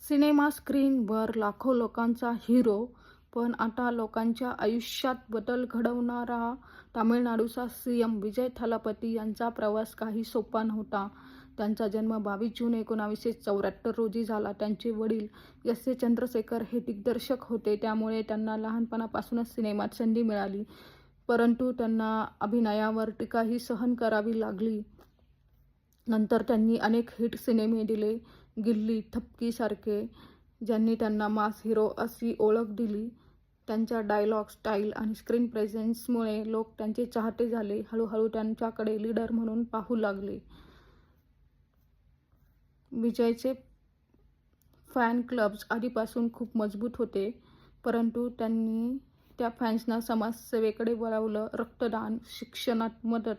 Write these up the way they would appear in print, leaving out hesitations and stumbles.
Cinema स्क्रीनवर लाखो लोकांचा हिरो, पण आता लोकांच्या आयुष्यात बदल घडवणारा तामिळनाडूचा सीएम विजय थालापती यांचा प्रवास काही सोपा नव्हता. त्यांचा जन्म 22 जून 1974 रोजी झाला. त्यांचे वडील एस. ए. चंद्रशेखर हे दिग्दर्शक होते, त्यामुळे त्यांना लहानपणापासूनच सिनेमात संधी मिळाली. परंतु त्यांना अभिनयावर टीकाही सहन करावी लागली. नंतर त्यांनी अनेक हिट सिनेमे दिले. गिल्ली, ठपकी सारखे, ज्यांनी त्यांना मास हिरो अशी ओळख दिली. त्यांच्या डायलॉग, स्टाईल आणि स्क्रीन प्रेझेन्समुळे लोक त्यांचे चाहते झाले. हळूहळू त्यांच्याकडे लीडर म्हणून पाहू लागले. विजयचे फॅन क्लब्स आधीपासून खूप मजबूत होते, परंतु त्यांनी त्या फॅन्सना समाजसेवेकडे वळवलं. रक्तदान, शिक्षणात मदत,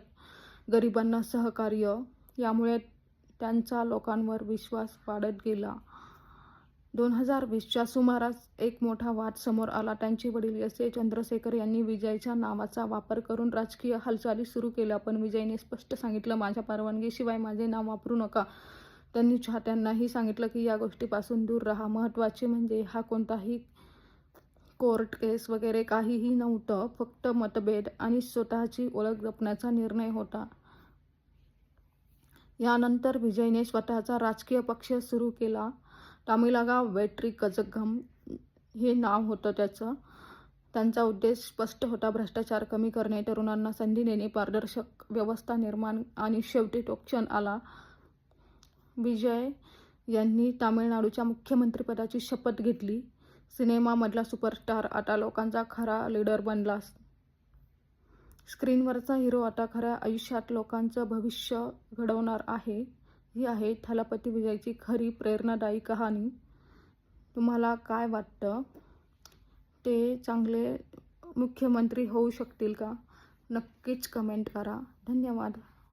गरिबांना सहकार्य यामुळे त्यांचा लोकांवर विश्वास वाढत गेला. 2020च्या सुमारास एक मोठा वाद समोर आला. त्यांचे वडील एस. ए. चंद्रशेखर यांनी विजयच्या नावाचा वापर करून राजकीय हालचाली सुरू केल्या, पण विजयने स्पष्ट सांगितलं, माझ्या परवानगीशिवाय माझे नाव वापरू नका. त्यांनी चाहत्यांनाही सांगितलं की या गोष्टीपासून दूर राहा. महत्त्वाचे म्हणजे हा कोणताही कोर्ट केस वगैरे काहीही नव्हतं, फक्त मतभेद आणि स्वतःची ओळख जपण्याचा निर्णय होता. यानंतर विजयने स्वतःचा राजकीय पक्ष सुरू केला. तामिळगा वेट्री कझगम हे नाव होतं त्याचं. त्यांचा उद्देश स्पष्ट होता, भ्रष्टाचार कमी करणे, तरुणांना संधी देणे, पारदर्शक व्यवस्था निर्माण आणि शेवटी तो क्षण आला. विजय यांनी तामिळनाडूच्या मुख्यमंत्रीपदाची शपथ घेतली. सिनेमामधला सुपरस्टार आता लोकांचा खरा लीडर बनला. स्क्रीनवरचा हिरो आता खऱ्या आयुष्यात लोकांचं भविष्य घडवणार आहे. ही आहे थालापती विजयची खरी प्रेरणादायी कहाणी. तुम्हाला काय वाटतं? ते चांगले मुख्यमंत्री होऊ शकतील का? नक्कीच कमेंट करा. धन्यवाद.